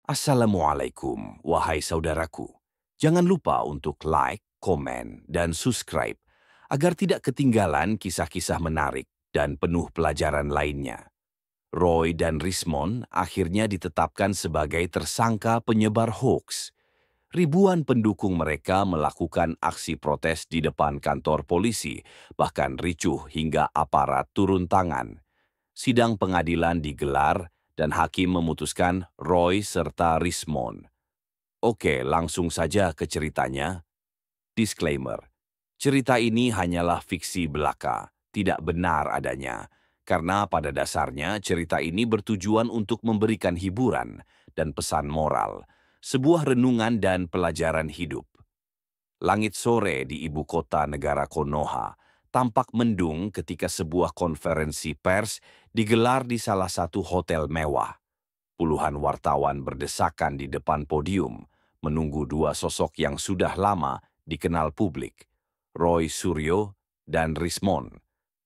Assalamualaikum, wahai saudaraku. Jangan lupa untuk like, komen, dan subscribe agar tidak ketinggalan kisah-kisah menarik dan penuh pelajaran lainnya. Roy dan Rismond akhirnya ditetapkan sebagai tersangka penyebar hoaks. Ribuan pendukung mereka melakukan aksi protes di depan kantor polisi, bahkan ricuh hingga aparat turun tangan. Sidang pengadilan digelar dan hakim memutuskan Roy serta Rismond. Oke, langsung saja ke ceritanya. Disclaimer, cerita ini hanyalah fiksi belaka, tidak benar adanya. Karena pada dasarnya cerita ini bertujuan untuk memberikan hiburan dan pesan moral, sebuah renungan dan pelajaran hidup. Langit sore di ibu kota negara Konoha tampak mendung ketika sebuah konferensi pers digelar di salah satu hotel mewah. Puluhan wartawan berdesakan di depan podium, menunggu dua sosok yang sudah lama dikenal publik, Roy Suryo dan Rismond.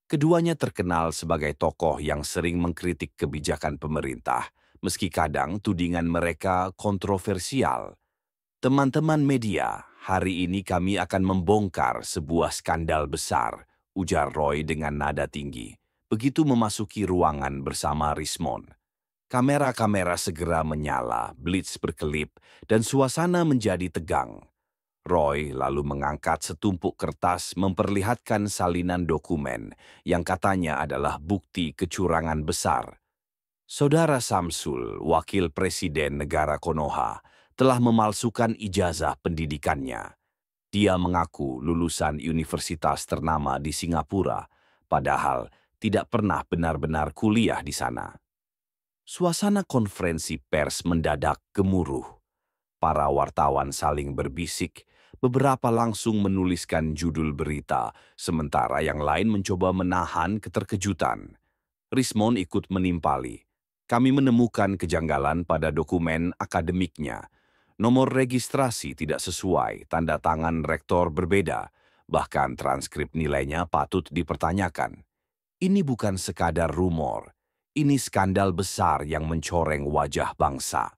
Keduanya terkenal sebagai tokoh yang sering mengkritik kebijakan pemerintah, meski kadang tudingan mereka kontroversial. Teman-teman media, hari ini kami akan membongkar sebuah skandal besar, ujar Roy dengan nada tinggi, begitu memasuki ruangan bersama Rismond. Kamera-kamera segera menyala, blitz berkelip, dan suasana menjadi tegang. Roy lalu mengangkat setumpuk kertas memperlihatkan salinan dokumen yang katanya adalah bukti kecurangan besar. Saudara Samsul, wakil presiden negara Konoha, telah memalsukan ijazah pendidikannya. Dia mengaku lulusan universitas ternama di Singapura, padahal tidak pernah benar-benar kuliah di sana. Suasana konferensi pers mendadak gemuruh. Para wartawan saling berbisik, beberapa langsung menuliskan judul berita, sementara yang lain mencoba menahan keterkejutan. Rismond ikut menimpali. Kami menemukan kejanggalan pada dokumen akademiknya. Nomor registrasi tidak sesuai, tanda tangan rektor berbeda, bahkan transkrip nilainya patut dipertanyakan. Ini bukan sekadar rumor, ini skandal besar yang mencoreng wajah bangsa.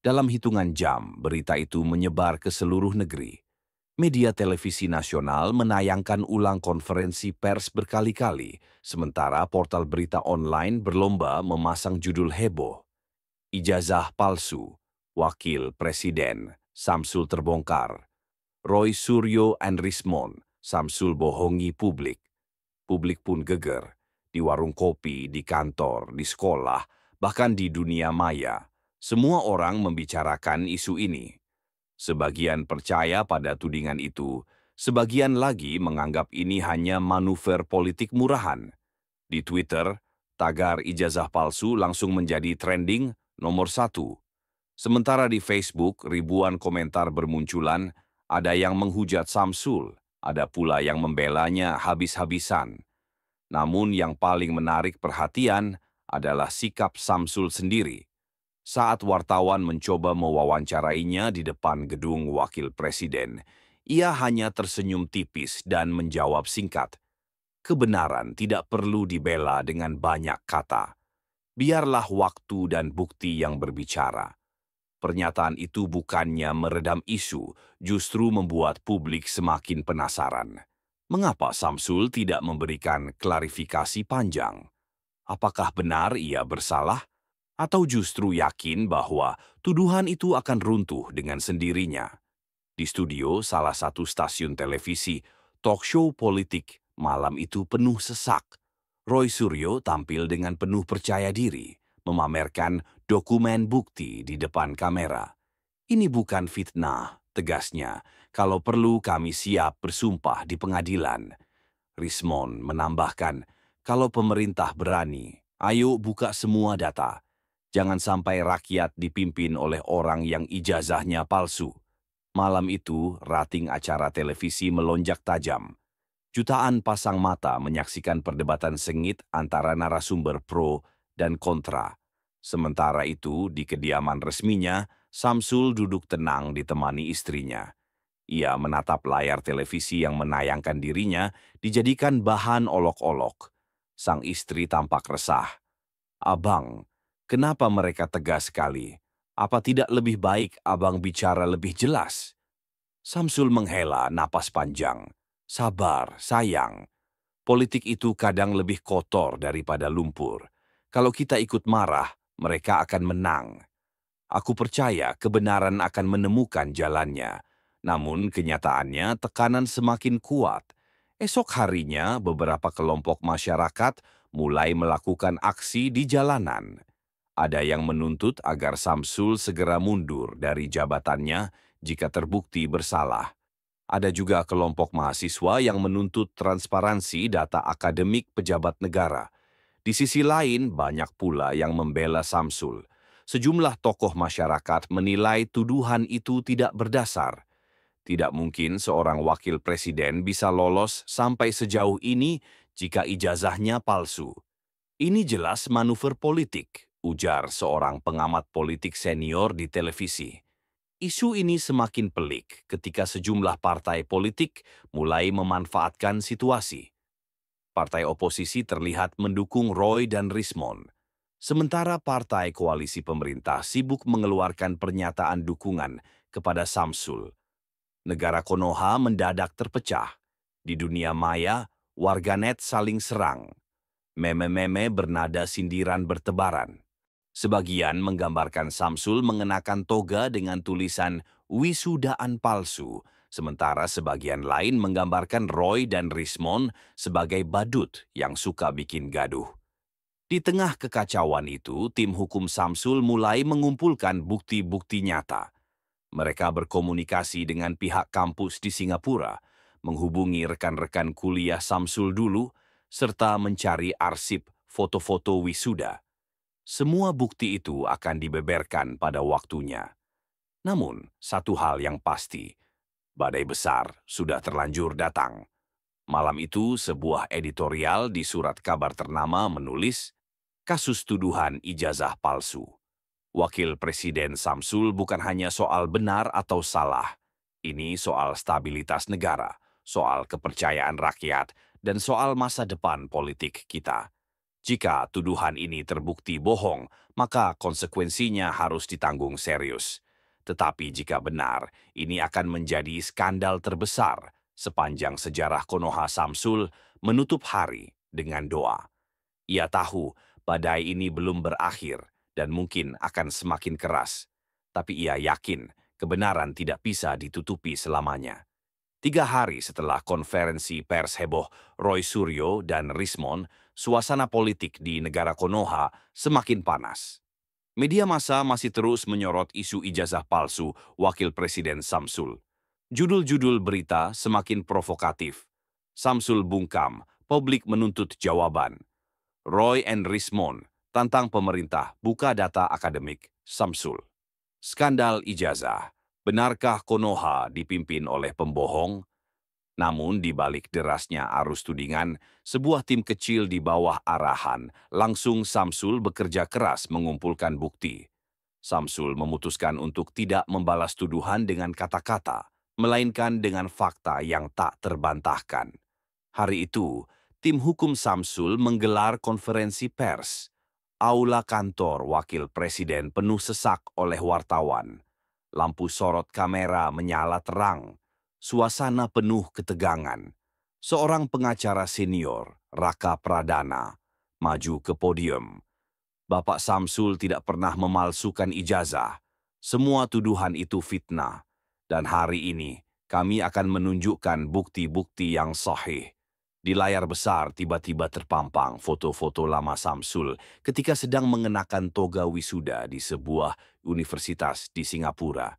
Dalam hitungan jam, berita itu menyebar ke seluruh negeri. Media televisi nasional menayangkan ulang konferensi pers berkali-kali, sementara portal berita online berlomba memasang judul heboh. Ijazah palsu, wakil presiden, Samsul terbongkar. Roy Suryo and Rismond, Samsul bohongi publik. Publik pun geger. Di warung kopi, di kantor, di sekolah, bahkan di dunia maya. Semua orang membicarakan isu ini. Sebagian percaya pada tudingan itu, sebagian lagi menganggap ini hanya manuver politik murahan. Di Twitter, tagar ijazah palsu langsung menjadi trending nomor 1. Sementara di Facebook, ribuan komentar bermunculan, ada yang menghujat Samsul, ada pula yang membelanya habis-habisan. Namun yang paling menarik perhatian adalah sikap Samsul sendiri. Saat wartawan mencoba mewawancarainya di depan gedung wakil presiden, ia hanya tersenyum tipis dan menjawab singkat. Kebenaran tidak perlu dibela dengan banyak kata. Biarlah waktu dan bukti yang berbicara. Pernyataan itu bukannya meredam isu, justru membuat publik semakin penasaran. Mengapa Samsul tidak memberikan klarifikasi panjang? Apakah benar ia bersalah? Atau justru yakin bahwa tuduhan itu akan runtuh dengan sendirinya? Di studio salah satu stasiun televisi, talk show politik malam itu penuh sesak. Roy Suryo tampil dengan penuh percaya diri, memamerkan dokumen bukti di depan kamera. Ini bukan fitnah, tegasnya. Kalau perlu kami siap bersumpah di pengadilan. Rismond menambahkan, kalau pemerintah berani, ayo buka semua data. Jangan sampai rakyat dipimpin oleh orang yang ijazahnya palsu. Malam itu, rating acara televisi melonjak tajam. Jutaan pasang mata menyaksikan perdebatan sengit antara narasumber pro dan kontra. Sementara itu, di kediaman resminya, Samsul duduk tenang ditemani istrinya. Ia menatap layar televisi yang menayangkan dirinya dijadikan bahan olok-olok. Sang istri tampak resah. Abang, kenapa mereka tegas sekali? Apa tidak lebih baik abang bicara lebih jelas? Samsul menghela napas panjang. Sabar, sayang. Politik itu kadang lebih kotor daripada lumpur. Kalau kita ikut marah, mereka akan menang. Aku percaya kebenaran akan menemukan jalannya. Namun kenyataannya tekanan semakin kuat. Esok harinya beberapa kelompok masyarakat mulai melakukan aksi di jalanan. Ada yang menuntut agar Samsul segera mundur dari jabatannya jika terbukti bersalah. Ada juga kelompok mahasiswa yang menuntut transparansi data akademik pejabat negara. Di sisi lain, banyak pula yang membela Samsul. Sejumlah tokoh masyarakat menilai tuduhan itu tidak berdasar. Tidak mungkin seorang wakil presiden bisa lolos sampai sejauh ini jika ijazahnya palsu. Ini jelas manuver politik, ujar seorang pengamat politik senior di televisi. Isu ini semakin pelik ketika sejumlah partai politik mulai memanfaatkan situasi. Partai oposisi terlihat mendukung Roy dan Rismond, sementara partai koalisi pemerintah sibuk mengeluarkan pernyataan dukungan kepada Samsul. Negara Konoha mendadak terpecah. Di dunia maya, warganet saling serang. Meme-meme bernada sindiran bertebaran. Sebagian menggambarkan Samsul mengenakan toga dengan tulisan wisudaan palsu, sementara sebagian lain menggambarkan Roy dan Rismond sebagai badut yang suka bikin gaduh. Di tengah kekacauan itu, tim hukum Samsul mulai mengumpulkan bukti-bukti nyata. Mereka berkomunikasi dengan pihak kampus di Singapura, menghubungi rekan-rekan kuliah Samsul dulu, serta mencari arsip foto-foto wisuda. Semua bukti itu akan dibeberkan pada waktunya. Namun, satu hal yang pasti, badai besar sudah terlanjur datang. Malam itu, sebuah editorial di surat kabar ternama menulis, kasus tuduhan ijazah palsu. Wakil Presiden Samsul bukan hanya soal benar atau salah. Ini soal stabilitas negara, soal kepercayaan rakyat, dan soal masa depan politik kita. Jika tuduhan ini terbukti bohong, maka konsekuensinya harus ditanggung serius. Tetapi jika benar, ini akan menjadi skandal terbesar sepanjang sejarah Konoha Samsul menutup hari dengan doa. Ia tahu badai ini belum berakhir dan mungkin akan semakin keras. Tapi ia yakin kebenaran tidak bisa ditutupi selamanya. 3 hari setelah konferensi pers heboh Roy Suryo dan Rismond, suasana politik di negara Konoha semakin panas. Media massa masih terus menyorot isu ijazah palsu Wakil Presiden Samsul. Judul-judul berita semakin provokatif. Samsul bungkam, publik menuntut jawaban. Roy and Rismond, tantang pemerintah, buka data akademik Samsul. Skandal ijazah. Benarkah Konoha dipimpin oleh pembohong? Namun di balik derasnya arus tudingan, sebuah tim kecil di bawah arahan langsung Samsul bekerja keras mengumpulkan bukti. Samsul memutuskan untuk tidak membalas tuduhan dengan kata-kata, melainkan dengan fakta yang tak terbantahkan. Hari itu, tim hukum Samsul menggelar konferensi pers. Aula kantor wakil presiden penuh sesak oleh wartawan. Lampu sorot kamera menyala terang. Suasana penuh ketegangan. Seorang pengacara senior, Raka Pradana, maju ke podium. Bapak Samsul tidak pernah memalsukan ijazah. Semua tuduhan itu fitnah. Dan hari ini, kami akan menunjukkan bukti-bukti yang sahih. Di layar besar tiba-tiba terpampang foto-foto lama Samsul ketika sedang mengenakan toga wisuda di sebuah universitas di Singapura.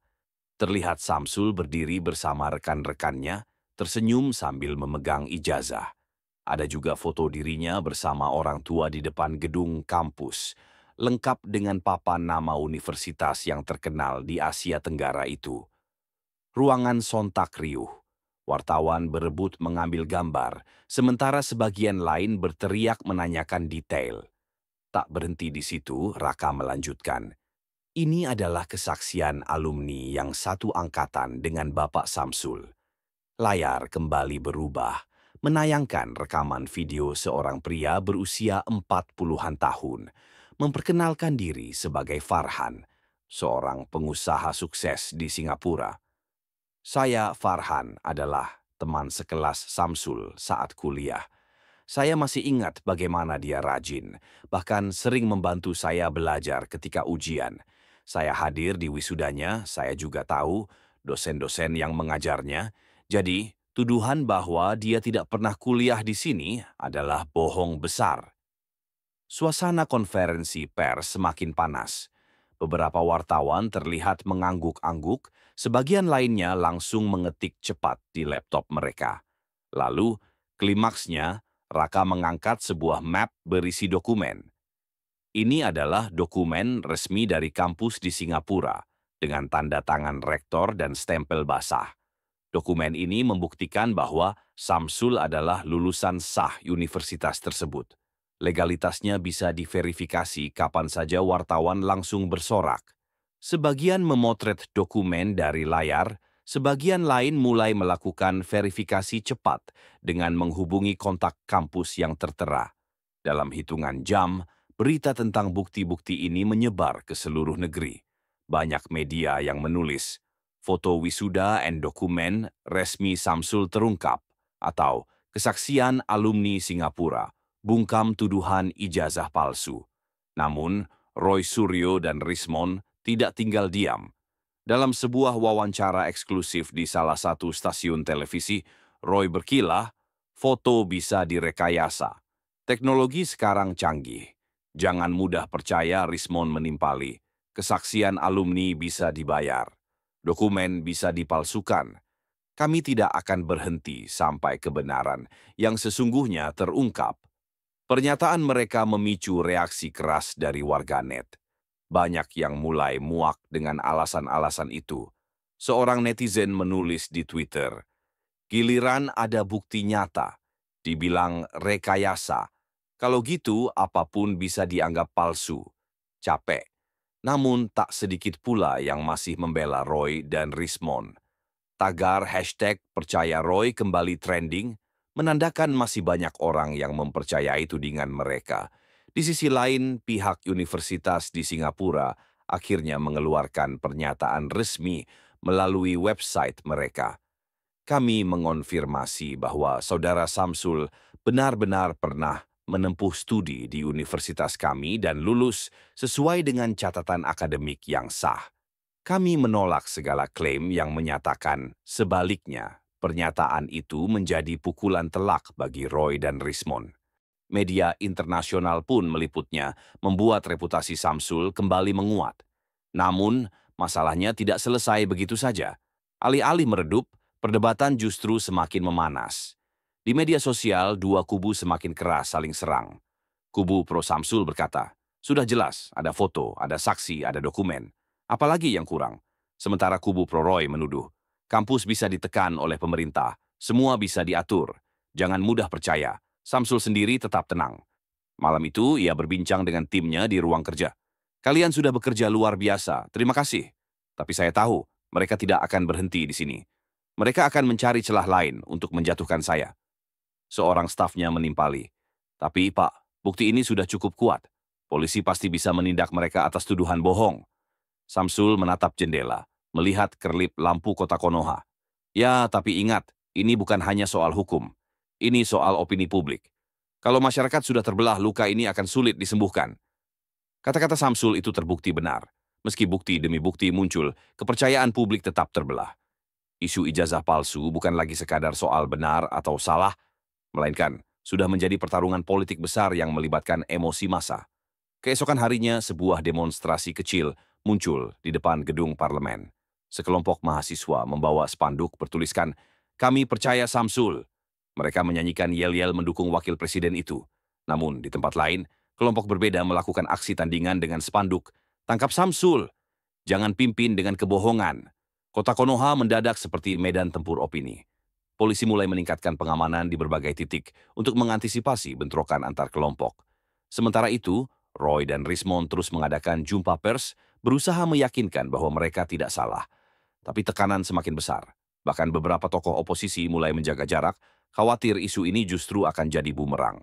Terlihat Samsul berdiri bersama rekan-rekannya, tersenyum sambil memegang ijazah. Ada juga foto dirinya bersama orang tua di depan gedung kampus, lengkap dengan papan nama universitas yang terkenal di Asia Tenggara itu. Ruangan sontak riuh. Wartawan berebut mengambil gambar, sementara sebagian lain berteriak menanyakan detail. Tak berhenti di situ, Raka melanjutkan. Ini adalah kesaksian alumni yang satu angkatan dengan Bapak Samsul. Layar kembali berubah, menayangkan rekaman video seorang pria berusia 40-an tahun, memperkenalkan diri sebagai Farhan, seorang pengusaha sukses di Singapura. Saya, Farhan, adalah teman sekelas Samsul saat kuliah. Saya masih ingat bagaimana dia rajin, bahkan sering membantu saya belajar ketika ujian. Saya hadir di wisudanya, saya juga tahu dosen-dosen yang mengajarnya. Jadi, tuduhan bahwa dia tidak pernah kuliah di sini adalah bohong besar. Suasana konferensi pers semakin panas. Beberapa wartawan terlihat mengangguk-angguk, sebagian lainnya langsung mengetik cepat di laptop mereka. Lalu, klimaksnya, Raka mengangkat sebuah map berisi dokumen. Ini adalah dokumen resmi dari kampus di Singapura, dengan tanda tangan rektor dan stempel basah. Dokumen ini membuktikan bahwa Samsul adalah lulusan sah universitas tersebut. Legalitasnya bisa diverifikasi kapan saja wartawan langsung bersorak. Sebagian memotret dokumen dari layar, sebagian lain mulai melakukan verifikasi cepat dengan menghubungi kontak kampus yang tertera. Dalam hitungan jam, berita tentang bukti-bukti ini menyebar ke seluruh negeri. Banyak media yang menulis, foto wisuda and dokumen resmi Samsul terungkap, atau kesaksian alumni Singapura, bungkam tuduhan ijazah palsu. Namun, Roy Suryo dan Rismond tidak tinggal diam. Dalam sebuah wawancara eksklusif di salah satu stasiun televisi, Roy berkilah, foto bisa direkayasa. Teknologi sekarang canggih. Jangan mudah percaya, Rismond menimpali. Kesaksian alumni bisa dibayar. Dokumen bisa dipalsukan. Kami tidak akan berhenti sampai kebenaran yang sesungguhnya terungkap. Pernyataan mereka memicu reaksi keras dari warganet. Banyak yang mulai muak dengan alasan-alasan itu. Seorang netizen menulis di Twitter, "Giliran ada bukti nyata, dibilang rekayasa. Kalau gitu, apapun bisa dianggap palsu. Capek." Namun tak sedikit pula yang masih membela Roy dan Rismond. Tagar hashtag percaya Roy kembali trending, menandakan masih banyak orang yang mempercayai tudingan mereka. Di sisi lain, pihak universitas di Singapura akhirnya mengeluarkan pernyataan resmi melalui website mereka. Kami mengonfirmasi bahwa saudara Samsul benar-benar pernah menempuh studi di universitas kami dan lulus sesuai dengan catatan akademik yang sah. Kami menolak segala klaim yang menyatakan sebaliknya. Pernyataan itu menjadi pukulan telak bagi Roy dan Rismond. Media internasional pun meliputnya, membuat reputasi Samsul kembali menguat. Namun, masalahnya tidak selesai begitu saja. Alih-alih meredup, perdebatan justru semakin memanas. Di media sosial, dua kubu semakin keras saling serang. Kubu pro Samsul berkata, "Sudah jelas, ada foto, ada saksi, ada dokumen. Apalagi yang kurang?" Sementara kubu pro Roy menuduh, "Kampus bisa ditekan oleh pemerintah, semua bisa diatur. Jangan mudah percaya, Samsul sendiri tetap tenang." Malam itu, ia berbincang dengan timnya di ruang kerja. "Kalian sudah bekerja luar biasa, terima kasih. Tapi saya tahu, mereka tidak akan berhenti di sini. Mereka akan mencari celah lain untuk menjatuhkan saya." Seorang stafnya menimpali, "Tapi Pak, bukti ini sudah cukup kuat. Polisi pasti bisa menindak mereka atas tuduhan bohong." Samsul menatap jendela, melihat kerlip lampu kota Konoha. "Ya, tapi ingat, ini bukan hanya soal hukum. Ini soal opini publik. Kalau masyarakat sudah terbelah, luka ini akan sulit disembuhkan." Kata-kata Samsul itu terbukti benar. Meski bukti demi bukti muncul, kepercayaan publik tetap terbelah. Isu ijazah palsu bukan lagi sekadar soal benar atau salah, melainkan sudah menjadi pertarungan politik besar yang melibatkan emosi massa. Keesokan harinya, sebuah demonstrasi kecil muncul di depan gedung parlemen. Sekelompok mahasiswa membawa spanduk bertuliskan, "Kami percaya Samsul." Mereka menyanyikan yel-yel mendukung wakil presiden itu. Namun, di tempat lain, kelompok berbeda melakukan aksi tandingan dengan spanduk, "Tangkap Samsul! Jangan pimpin dengan kebohongan." Kota Konoha mendadak seperti medan tempur opini. Polisi mulai meningkatkan pengamanan di berbagai titik untuk mengantisipasi bentrokan antar kelompok. Sementara itu, Roy dan Rismond terus mengadakan jumpa pers, berusaha meyakinkan bahwa mereka tidak salah. Tapi tekanan semakin besar. Bahkan beberapa tokoh oposisi mulai menjaga jarak, khawatir isu ini justru akan jadi bumerang.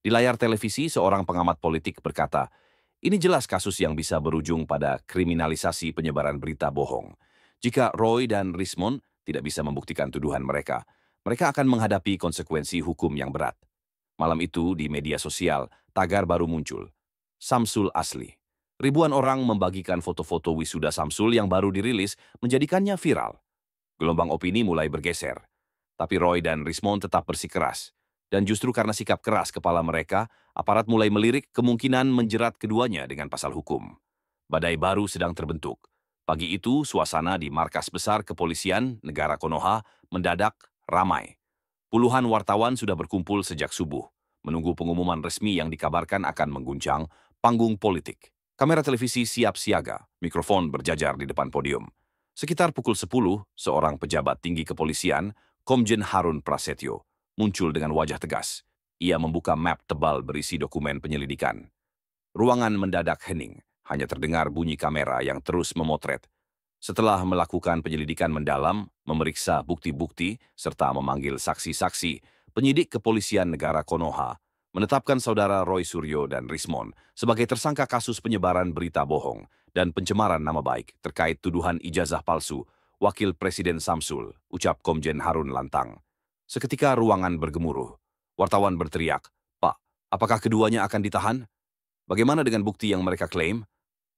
Di layar televisi, seorang pengamat politik berkata, Ini jelas kasus yang bisa berujung pada kriminalisasi penyebaran berita bohong. Jika Roy dan Rismond tidak bisa membuktikan tuduhan mereka, mereka akan menghadapi konsekuensi hukum yang berat. Malam itu di media sosial, tagar baru muncul. Samsul asli. Ribuan orang membagikan foto-foto wisuda Samsul yang baru dirilis, menjadikannya viral. Gelombang opini mulai bergeser. Tapi Roy dan Rismond tetap bersikeras. Dan justru karena sikap keras kepala mereka, aparat mulai melirik kemungkinan menjerat keduanya dengan pasal hukum. Badai baru sedang terbentuk. Pagi itu, suasana di markas besar kepolisian negara Konoha mendadak ramai. Puluhan wartawan sudah berkumpul sejak subuh, menunggu pengumuman resmi yang dikabarkan akan mengguncang panggung politik. Kamera televisi siap siaga, mikrofon berjajar di depan podium. Sekitar pukul 10, seorang pejabat tinggi kepolisian, Komjen Harun Prasetyo, muncul dengan wajah tegas. Ia membuka map tebal berisi dokumen penyelidikan. Ruangan mendadak hening, hanya terdengar bunyi kamera yang terus memotret. Setelah melakukan penyelidikan mendalam, memeriksa bukti-bukti, serta memanggil saksi-saksi, penyidik kepolisian negara Konoha menetapkan saudara Roy Suryo dan Rismond sebagai tersangka kasus penyebaran berita bohong dan pencemaran nama baik terkait tuduhan ijazah palsu Wakil Presiden Samsul, ucap Komjen Harun lantang. Seketika ruangan bergemuruh. Wartawan berteriak, "Pak, apakah keduanya akan ditahan? Bagaimana dengan bukti yang mereka klaim?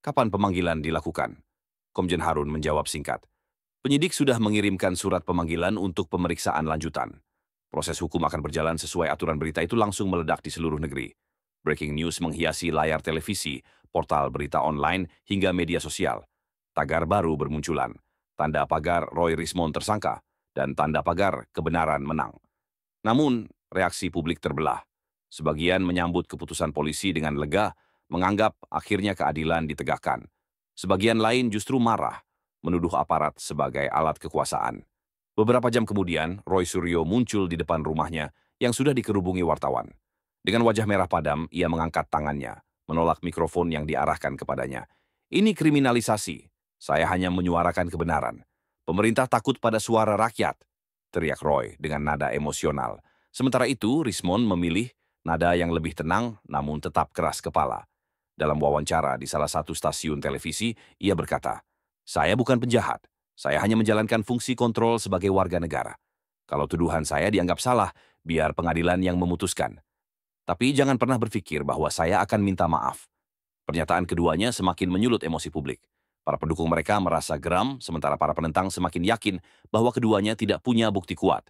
Kapan pemanggilan dilakukan?" Komjen Harun menjawab singkat. Penyidik sudah mengirimkan surat pemanggilan untuk pemeriksaan lanjutan. Proses hukum akan berjalan sesuai aturan. Berita itu langsung meledak di seluruh negeri. Breaking news menghiasi layar televisi, portal berita online, hingga media sosial. Tagar baru bermunculan. Tanda pagar Roy Rismond tersangka, dan tanda pagar kebenaran menang. Namun, reaksi publik terbelah. Sebagian menyambut keputusan polisi dengan lega, menganggap akhirnya keadilan ditegakkan. Sebagian lain justru marah, menuduh aparat sebagai alat kekuasaan. Beberapa jam kemudian, Roy Suryo muncul di depan rumahnya yang sudah dikerubungi wartawan. Dengan wajah merah padam, ia mengangkat tangannya, menolak mikrofon yang diarahkan kepadanya. "Ini kriminalisasi. Saya hanya menyuarakan kebenaran. Pemerintah takut pada suara rakyat," teriak Roy dengan nada emosional. Sementara itu, Rismond memilih nada yang lebih tenang namun tetap keras kepala. Dalam wawancara di salah satu stasiun televisi, ia berkata, "Saya bukan penjahat. Saya hanya menjalankan fungsi kontrol sebagai warga negara. Kalau tuduhan saya dianggap salah, biar pengadilan yang memutuskan. Tapi jangan pernah berpikir bahwa saya akan minta maaf." Pernyataan keduanya semakin menyulut emosi publik. Para pendukung mereka merasa geram, sementara para penentang semakin yakin bahwa keduanya tidak punya bukti kuat.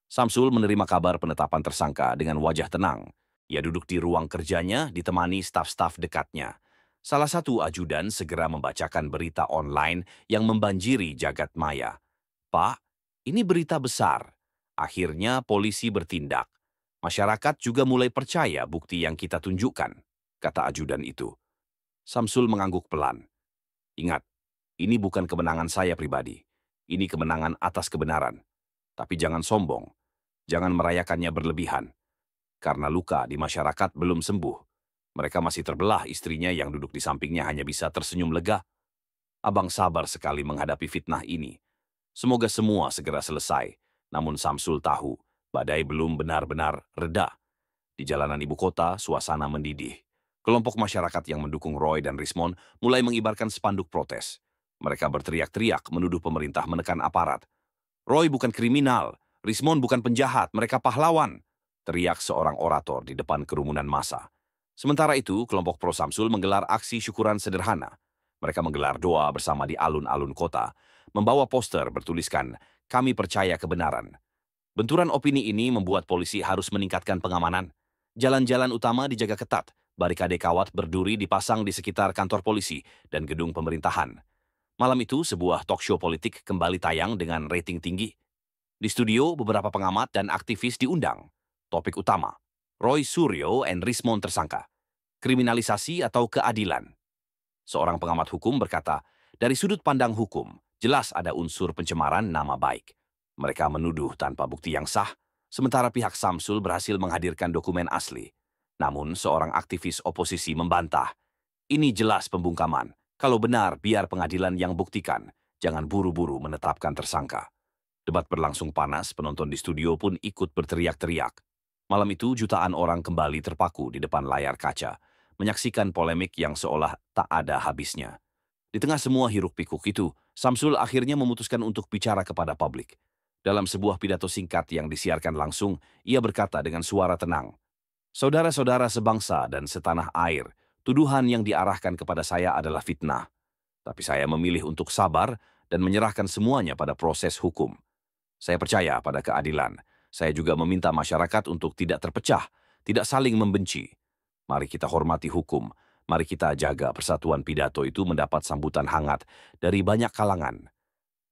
Samsul menerima kabar penetapan tersangka dengan wajah tenang. Ia duduk di ruang kerjanya ditemani staf-staf dekatnya. Salah satu ajudan segera membacakan berita online yang membanjiri jagat maya. "Pak, ini berita besar. Akhirnya polisi bertindak. Masyarakat juga mulai percaya bukti yang kita tunjukkan," kata ajudan itu. Samsul mengangguk pelan. "Ingat, ini bukan kemenangan saya pribadi. Ini kemenangan atas kebenaran. Tapi jangan sombong. Jangan merayakannya berlebihan. Karena luka di masyarakat belum sembuh. Mereka masih terbelah, istrinya yang duduk di sampingnya hanya bisa tersenyum lega. Abang sabar sekali menghadapi fitnah ini. Semoga semua segera selesai." Namun Samsul tahu, badai belum benar-benar reda. Di jalanan ibu kota, suasana mendidih. Kelompok masyarakat yang mendukung Roy dan Rismond mulai mengibarkan spanduk protes. Mereka berteriak-teriak menuduh pemerintah menekan aparat. "Roy bukan kriminal, Rismond bukan penjahat, mereka pahlawan," teriak seorang orator di depan kerumunan massa. Sementara itu, kelompok pro Samsul menggelar aksi syukuran sederhana. Mereka menggelar doa bersama di alun-alun kota, membawa poster bertuliskan, "Kami percaya kebenaran." Benturan opini ini membuat polisi harus meningkatkan pengamanan. Jalan-jalan utama dijaga ketat, barikade kawat berduri dipasang di sekitar kantor polisi dan gedung pemerintahan. Malam itu, sebuah talk show politik kembali tayang dengan rating tinggi. Di studio, beberapa pengamat dan aktivis diundang. Topik utama, Roy Suryo and Rismond tersangka. Kriminalisasi atau keadilan? Seorang pengamat hukum berkata, dari sudut pandang hukum, jelas ada unsur pencemaran nama baik. Mereka menuduh tanpa bukti yang sah, sementara pihak Samsul berhasil menghadirkan dokumen asli. Namun, seorang aktivis oposisi membantah. Ini jelas pembungkaman. Kalau benar, biar pengadilan yang buktikan. Jangan buru-buru menetapkan tersangka. Debat berlangsung panas, penonton di studio pun ikut berteriak-teriak. Malam itu, jutaan orang kembali terpaku di depan layar kaca. menyaksikan polemik yang seolah tak ada habisnya. Di tengah semua hiruk-pikuk itu, Samsul akhirnya memutuskan untuk bicara kepada publik. Dalam sebuah pidato singkat yang disiarkan langsung, ia berkata dengan suara tenang, "Saudara-saudara sebangsa dan setanah air, tuduhan yang diarahkan kepada saya adalah fitnah. Tapi saya memilih untuk sabar dan menyerahkan semuanya pada proses hukum. Saya percaya pada keadilan. Saya juga meminta masyarakat untuk tidak terpecah, tidak saling membenci. Mari kita hormati hukum. Mari kita jaga persatuan." Pidato itu mendapat sambutan hangat dari banyak kalangan.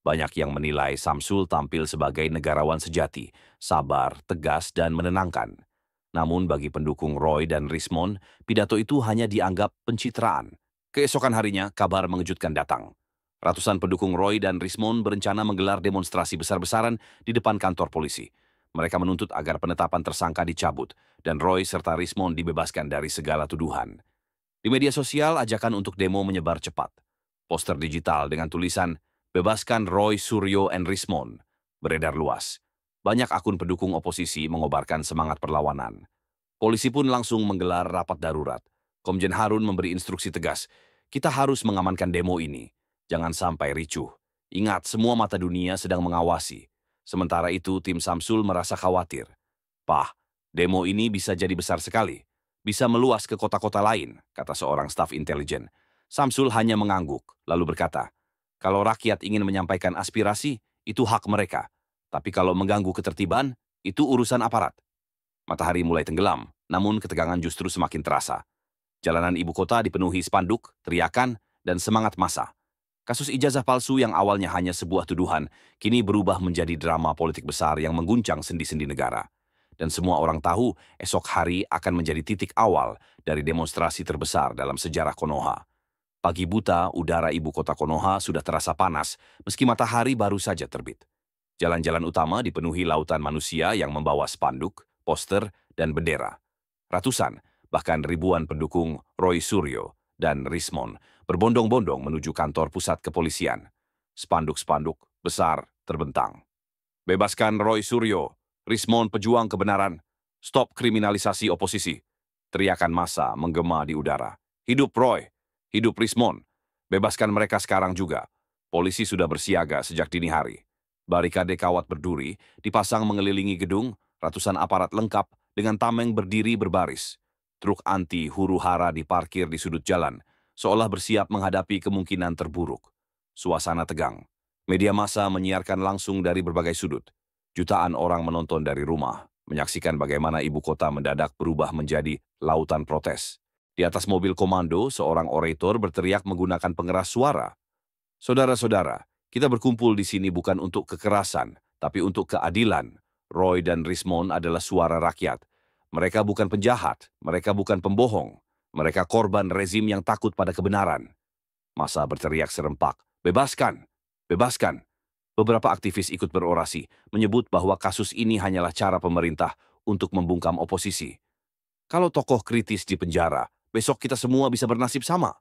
Banyak yang menilai Samsul tampil sebagai negarawan sejati, sabar, tegas, dan menenangkan. Namun bagi pendukung Roy dan Rismond, pidato itu hanya dianggap pencitraan. Keesokan harinya, kabar mengejutkan datang. Ratusan pendukung Roy dan Rismond berencana menggelar demonstrasi besar-besaran di depan kantor polisi. Mereka menuntut agar penetapan tersangka dicabut, dan Roy serta Rismond dibebaskan dari segala tuduhan. Di media sosial, ajakan untuk demo menyebar cepat. Poster digital dengan tulisan, "Bebaskan Roy Suryo and Rismond," beredar luas. Banyak akun pendukung oposisi mengobarkan semangat perlawanan. Polisi pun langsung menggelar rapat darurat. Komjen Harun memberi instruksi tegas, "Kita harus mengamankan demo ini. Jangan sampai ricuh. Ingat, semua mata dunia sedang mengawasi." Sementara itu, tim Samsul merasa khawatir. "Pak, demo ini bisa jadi besar sekali. Bisa meluas ke kota-kota lain," kata seorang staf intelijen. Samsul hanya mengangguk, lalu berkata, "Kalau rakyat ingin menyampaikan aspirasi, itu hak mereka. Tapi kalau mengganggu ketertiban, itu urusan aparat." Matahari mulai tenggelam, namun ketegangan justru semakin terasa. Jalanan ibu kota dipenuhi spanduk, teriakan, dan semangat massa. Kasus ijazah palsu yang awalnya hanya sebuah tuduhan, kini berubah menjadi drama politik besar yang mengguncang sendi-sendi negara. Dan semua orang tahu esok hari akan menjadi titik awal dari demonstrasi terbesar dalam sejarah Konoha. Pagi buta, udara ibu kota Konoha sudah terasa panas, meski matahari baru saja terbit. Jalan-jalan utama dipenuhi lautan manusia yang membawa spanduk, poster, dan bendera. Ratusan, bahkan ribuan pendukung Roy Suryo dan Rismond berbondong-bondong menuju kantor pusat kepolisian. Spanduk-spanduk besar terbentang. "Bebaskan Roy Suryo, Rismond pejuang kebenaran, stop kriminalisasi oposisi." Teriakan massa menggema di udara. "Hidup Roy, hidup Rismond, bebaskan mereka sekarang juga." Polisi sudah bersiaga sejak dini hari. Barikade kawat berduri dipasang mengelilingi gedung, ratusan aparat lengkap dengan tameng berdiri berbaris. Truk anti huru-hara diparkir di sudut jalan, seolah bersiap menghadapi kemungkinan terburuk. Suasana tegang. Media massa menyiarkan langsung dari berbagai sudut. Jutaan orang menonton dari rumah, menyaksikan bagaimana ibu kota mendadak berubah menjadi lautan protes. Di atas mobil komando, seorang orator berteriak menggunakan pengeras suara. "Saudara-saudara, kita berkumpul di sini bukan untuk kekerasan, tapi untuk keadilan. Roy dan Rismond adalah suara rakyat. Mereka bukan penjahat, mereka bukan pembohong. Mereka korban rezim yang takut pada kebenaran." Massa berteriak serempak, "Bebaskan! Bebaskan!" Beberapa aktivis ikut berorasi, menyebut bahwa kasus ini hanyalah cara pemerintah untuk membungkam oposisi. "Kalau tokoh kritis di penjara, besok kita semua bisa bernasib sama."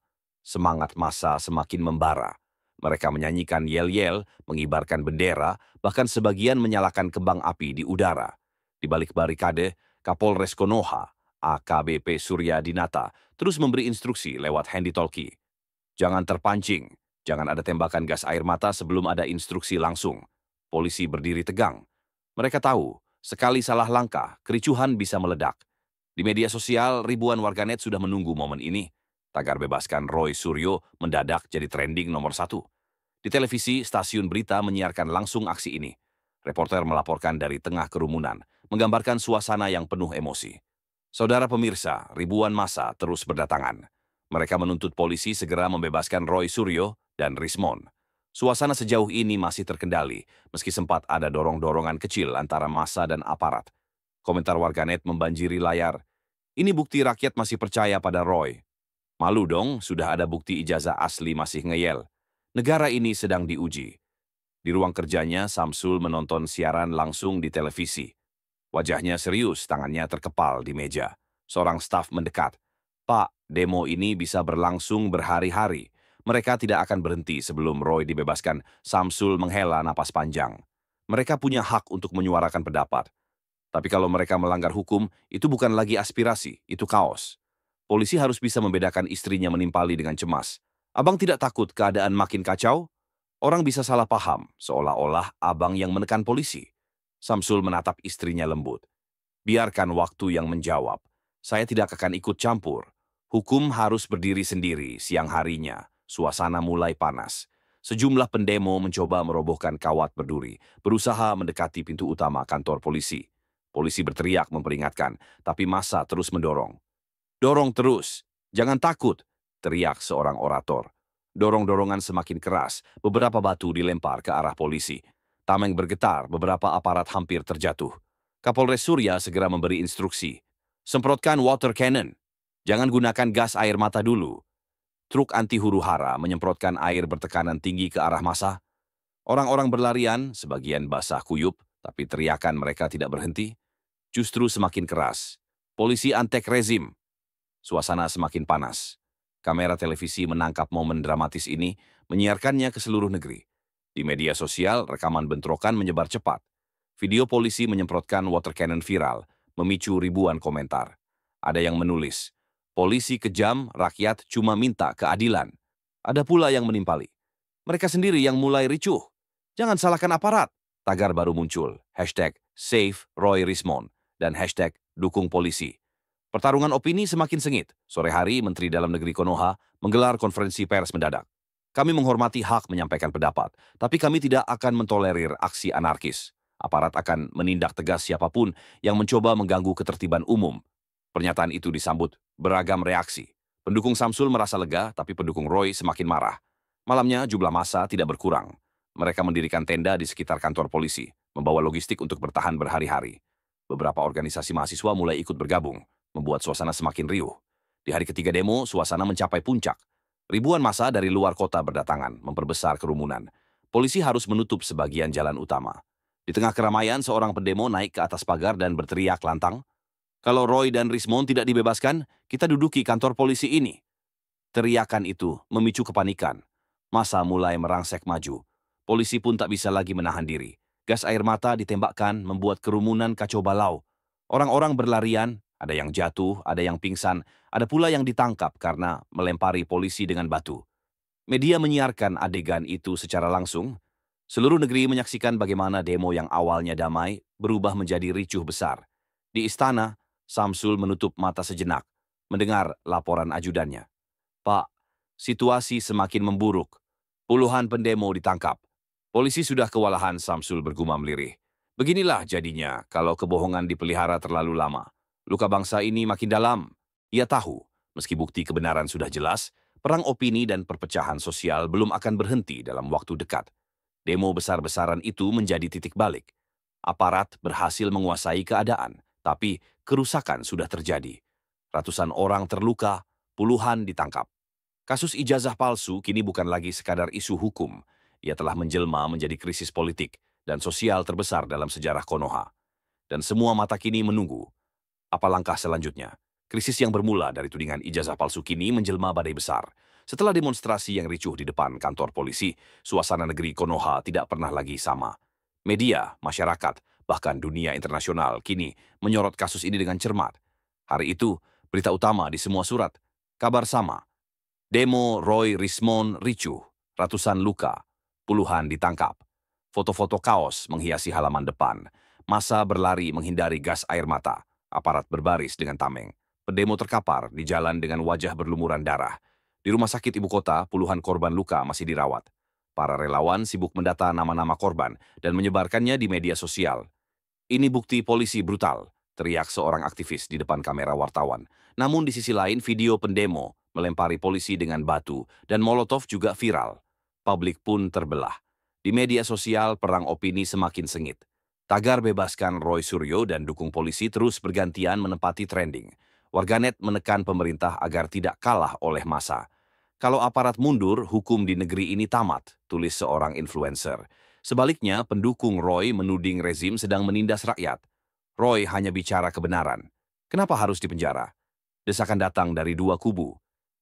Semangat massa semakin membara. Mereka menyanyikan yel-yel, mengibarkan bendera, bahkan sebagian menyalakan kembang api di udara. Di balik barikade, Kapolres Konoha, AKBP Surya Dinata, terus memberi instruksi lewat handy-talkie. "Jangan terpancing, jangan ada tembakan gas air mata sebelum ada instruksi langsung." Polisi berdiri tegang. Mereka tahu, sekali salah langkah, kericuhan bisa meledak. Di media sosial, ribuan warganet sudah menunggu momen ini. Tagar "Bebaskan Roy Suryo" mendadak jadi trending nomor 1. Di televisi, stasiun berita menyiarkan langsung aksi ini. Reporter melaporkan dari tengah kerumunan, menggambarkan suasana yang penuh emosi. Saudara pemirsa, ribuan massa terus berdatangan. Mereka menuntut polisi segera membebaskan Roy Suryo dan Rismond. Suasana sejauh ini masih terkendali, meski sempat ada dorong-dorongan kecil antara massa dan aparat. Komentar warganet membanjiri layar. "Ini bukti rakyat masih percaya pada Roy." "Malu dong, sudah ada bukti ijazah asli masih ngeyel." Negara ini sedang diuji. Di ruang kerjanya, Samsul menonton siaran langsung di televisi. Wajahnya serius, tangannya terkepal di meja. Seorang staf mendekat. "Pak, demo ini bisa berlangsung berhari-hari. Mereka tidak akan berhenti sebelum Roy dibebaskan." Samsul menghela napas panjang. "Mereka punya hak untuk menyuarakan pendapat. Tapi kalau mereka melanggar hukum, itu bukan lagi aspirasi, itu kaos." Polisi harus bisa membedakan istrinya menimpali dengan cemas. Abang tidak takut keadaan makin kacau? Orang bisa salah paham, seolah-olah abang yang menekan polisi. Samsul menatap istrinya lembut. Biarkan waktu yang menjawab. Saya tidak akan ikut campur. Hukum harus berdiri sendiri siang harinya. Suasana mulai panas. Sejumlah pendemo mencoba merobohkan kawat berduri, berusaha mendekati pintu utama kantor polisi. Polisi berteriak memperingatkan, tapi massa terus mendorong. Dorong terus, jangan takut, teriak seorang orator. Dorong-dorongan semakin keras, beberapa batu dilempar ke arah polisi. Tameng bergetar, beberapa aparat hampir terjatuh. Kapolres Surya segera memberi instruksi. Semprotkan water cannon. Jangan gunakan gas air mata dulu. Truk anti huru-hara menyemprotkan air bertekanan tinggi ke arah massa. Orang-orang berlarian, sebagian basah kuyup, tapi teriakan mereka tidak berhenti. Justru semakin keras. Polisi antek rezim. Suasana semakin panas. Kamera televisi menangkap momen dramatis ini, menyiarkannya ke seluruh negeri. Di media sosial, rekaman bentrokan menyebar cepat. Video polisi menyemprotkan water cannon viral, memicu ribuan komentar. Ada yang menulis, polisi kejam, rakyat cuma minta keadilan. Ada pula yang menimpali. Mereka sendiri yang mulai ricuh. Jangan salahkan aparat. Tagar baru muncul, hashtag Save Roy Rismond, dan hashtag Dukung Polisi. Pertarungan opini semakin sengit. Sore hari, Menteri Dalam Negeri Konoha menggelar konferensi pers mendadak. Kami menghormati hak menyampaikan pendapat, tapi kami tidak akan mentolerir aksi anarkis. Aparat akan menindak tegas siapapun yang mencoba mengganggu ketertiban umum. Pernyataan itu disambut beragam reaksi. Pendukung Samsul merasa lega, tapi pendukung Roy semakin marah. Malamnya, jumlah massa tidak berkurang. Mereka mendirikan tenda di sekitar kantor polisi, membawa logistik untuk bertahan berhari-hari. Beberapa organisasi mahasiswa mulai ikut bergabung, membuat suasana semakin riuh. Di hari ketiga demo, suasana mencapai puncak. Ribuan massa dari luar kota berdatangan, memperbesar kerumunan. Polisi harus menutup sebagian jalan utama. Di tengah keramaian, seorang pendemo naik ke atas pagar dan berteriak lantang, "Kalau Roy dan Rismond tidak dibebaskan, kita duduki kantor polisi ini." Teriakan itu memicu kepanikan. Massa mulai merangsek maju. Polisi pun tak bisa lagi menahan diri. Gas air mata ditembakkan membuat kerumunan kacau balau. Orang-orang berlarian, ada yang jatuh, ada yang pingsan, ada pula yang ditangkap karena melempari polisi dengan batu. Media menyiarkan adegan itu secara langsung. Seluruh negeri menyaksikan bagaimana demo yang awalnya damai berubah menjadi ricuh besar. Di istana, Samsul menutup mata sejenak, mendengar laporan ajudannya. "Pak, situasi semakin memburuk. Puluhan pendemo ditangkap. Polisi sudah kewalahan," Samsul bergumam lirih. "Beginilah jadinya kalau kebohongan dipelihara terlalu lama. Luka bangsa ini makin dalam." Ia tahu, meski bukti kebenaran sudah jelas, perang opini dan perpecahan sosial belum akan berhenti dalam waktu dekat. Demo besar-besaran itu menjadi titik balik. Aparat berhasil menguasai keadaan, tapi kerusakan sudah terjadi. Ratusan orang terluka, puluhan ditangkap. Kasus ijazah palsu kini bukan lagi sekadar isu hukum. Ia telah menjelma menjadi krisis politik dan sosial terbesar dalam sejarah Konoha. Dan semua mata kini menunggu. Apa langkah selanjutnya? Krisis yang bermula dari tudingan ijazah palsu kini menjelma badai besar. Setelah demonstrasi yang ricuh di depan kantor polisi, suasana negeri Konoha tidak pernah lagi sama. Media, masyarakat, bahkan dunia internasional kini menyorot kasus ini dengan cermat. Hari itu, berita utama di semua surat. Kabar sama. Demo Roy Rismond ricuh, ratusan luka, puluhan ditangkap. Foto-foto kaos menghiasi halaman depan. Massa berlari menghindari gas air mata. Aparat berbaris dengan tameng. Pendemo terkapar di jalan dengan wajah berlumuran darah. Di rumah sakit ibu kota, puluhan korban luka masih dirawat. Para relawan sibuk mendata nama-nama korban dan menyebarkannya di media sosial. "Ini bukti polisi brutal," teriak seorang aktivis di depan kamera wartawan. Namun di sisi lain, video pendemo melempari polisi dengan batu dan molotov juga viral. Publik pun terbelah. Di media sosial, perang opini semakin sengit. Tagar bebaskan Roy Suryo dan dukung polisi terus bergantian menempati trending. Warganet menekan pemerintah agar tidak kalah oleh massa. "Kalau aparat mundur, hukum di negeri ini tamat," tulis seorang influencer. Sebaliknya, pendukung Roy menuding rezim sedang menindas rakyat. Roy hanya bicara kebenaran. Kenapa harus dipenjara? Desakan datang dari dua kubu.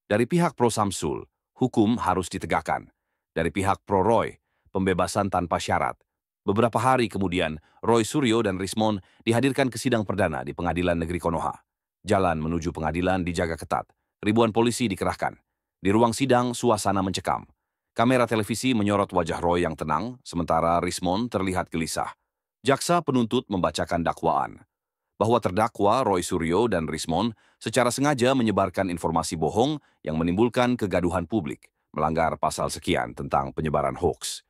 Dari pihak pro Samsul, hukum harus ditegakkan. Dari pihak pro Roy, pembebasan tanpa syarat. Beberapa hari kemudian, Roy Suryo dan Rismond dihadirkan ke sidang perdana di Pengadilan Negeri Konoha. Jalan menuju pengadilan dijaga ketat. Ribuan polisi dikerahkan. Di ruang sidang, suasana mencekam. Kamera televisi menyorot wajah Roy yang tenang, sementara Rismond terlihat gelisah. Jaksa penuntut membacakan dakwaan bahwa terdakwa Roy Suryo dan Rismond secara sengaja menyebarkan informasi bohong yang menimbulkan kegaduhan publik, melanggar pasal sekian tentang penyebaran hoaks.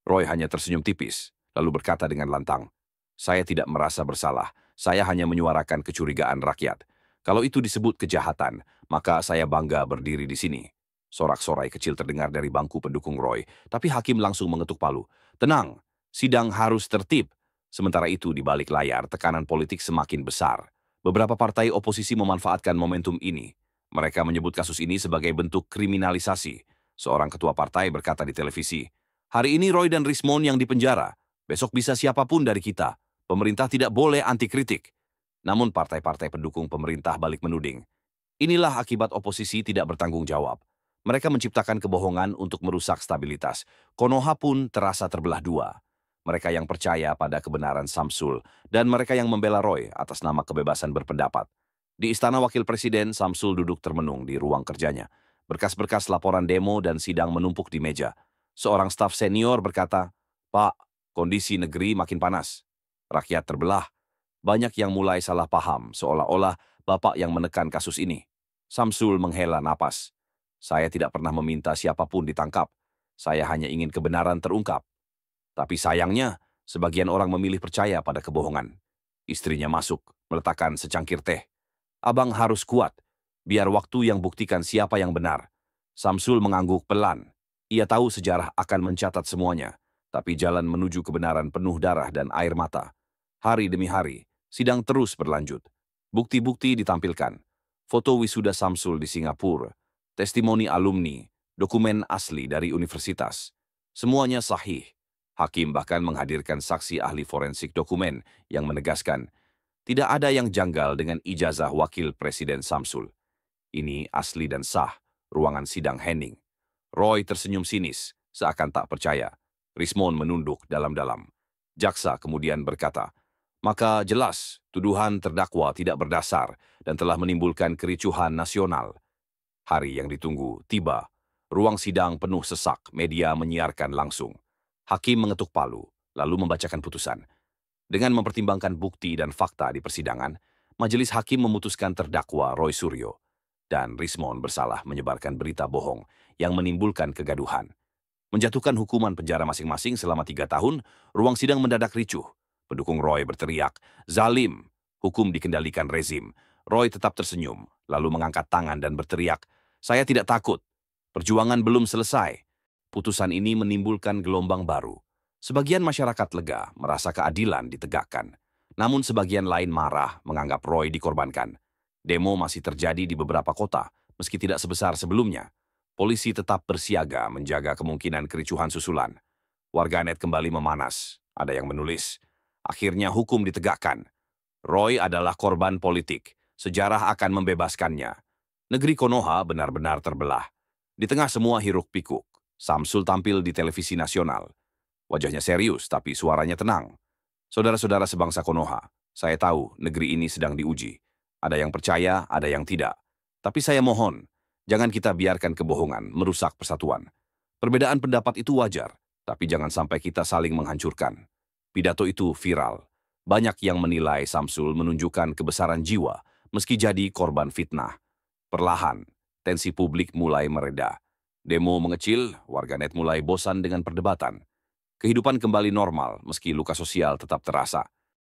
Roy hanya tersenyum tipis, lalu berkata dengan lantang, "Saya tidak merasa bersalah, saya hanya menyuarakan kecurigaan rakyat. Kalau itu disebut kejahatan, maka saya bangga berdiri di sini." Sorak-sorai kecil terdengar dari bangku pendukung Roy, tapi hakim langsung mengetuk palu. "Tenang, sidang harus tertib." Sementara itu, di balik layar, tekanan politik semakin besar. Beberapa partai oposisi memanfaatkan momentum ini. Mereka menyebut kasus ini sebagai bentuk kriminalisasi. Seorang ketua partai berkata di televisi, "Hari ini Roy dan Rismond yang dipenjara. Besok bisa siapapun dari kita. Pemerintah tidak boleh anti kritik." Namun partai-partai pendukung pemerintah balik menuding. Inilah akibat oposisi tidak bertanggung jawab. Mereka menciptakan kebohongan untuk merusak stabilitas. Konoha pun terasa terbelah dua. Mereka yang percaya pada kebenaran Samsul dan mereka yang membela Roy atas nama kebebasan berpendapat. Di Istana Wakil Presiden, Samsul duduk termenung di ruang kerjanya. Berkas-berkas laporan demo dan sidang menumpuk di meja. Seorang staf senior berkata, "Pak, kondisi negeri makin panas. Rakyat terbelah. Banyak yang mulai salah paham, seolah-olah Bapak yang menekan kasus ini." Samsul menghela napas. "Saya tidak pernah meminta siapapun ditangkap. Saya hanya ingin kebenaran terungkap. Tapi sayangnya, sebagian orang memilih percaya pada kebohongan." Istrinya masuk, meletakkan secangkir teh. "Abang harus kuat, biar waktu yang buktikan siapa yang benar." Samsul mengangguk pelan. Ia tahu sejarah akan mencatat semuanya, tapi jalan menuju kebenaran penuh darah dan air mata. Hari demi hari, sidang terus berlanjut. Bukti-bukti ditampilkan. Foto wisuda Samsul di Singapura, testimoni alumni, dokumen asli dari universitas. Semuanya sahih. Hakim bahkan menghadirkan saksi ahli forensik dokumen yang menegaskan tidak ada yang janggal dengan ijazah Wakil Presiden Samsul. Ini asli dan sah, ruangan sidang hening. Roy tersenyum sinis, seakan tak percaya. Rismond menunduk dalam-dalam. Jaksa kemudian berkata, "Maka jelas tuduhan terdakwa tidak berdasar dan telah menimbulkan kericuhan nasional." Hari yang ditunggu tiba. Ruang sidang penuh sesak, media menyiarkan langsung. Hakim mengetuk palu, lalu membacakan putusan. Dengan mempertimbangkan bukti dan fakta di persidangan, majelis hakim memutuskan terdakwa Roy Suryo dan Rismond bersalah menyebarkan berita bohong yang menimbulkan kegaduhan. Menjatuhkan hukuman penjara masing-masing selama 3 tahun, ruang sidang mendadak ricuh. Pendukung Roy berteriak, "Zalim! Hukum dikendalikan rezim." Roy tetap tersenyum, lalu mengangkat tangan dan berteriak, "Saya tidak takut. Perjuangan belum selesai." Putusan ini menimbulkan gelombang baru. Sebagian masyarakat lega, merasa keadilan ditegakkan. Namun sebagian lain marah, menganggap Roy dikorbankan. Demo masih terjadi di beberapa kota, meski tidak sebesar sebelumnya. Polisi tetap bersiaga menjaga kemungkinan kericuhan susulan. Warganet kembali memanas. Ada yang menulis, "Akhirnya hukum ditegakkan. Roy adalah korban politik. Sejarah akan membebaskannya." Negeri Konoha benar-benar terbelah. Di tengah semua hiruk-pikuk, Samsul tampil di televisi nasional. Wajahnya serius, tapi suaranya tenang. "Saudara-saudara sebangsa Konoha, saya tahu negeri ini sedang diuji. Ada yang percaya, ada yang tidak. Tapi saya mohon, jangan kita biarkan kebohongan merusak persatuan. Perbedaan pendapat itu wajar, tapi jangan sampai kita saling menghancurkan." Pidato itu viral. Banyak yang menilai Samsul menunjukkan kebesaran jiwa, meski jadi korban fitnah. Perlahan, tensi publik mulai mereda. Demo mengecil, warganet mulai bosan dengan perdebatan. Kehidupan kembali normal, meski luka sosial tetap terasa.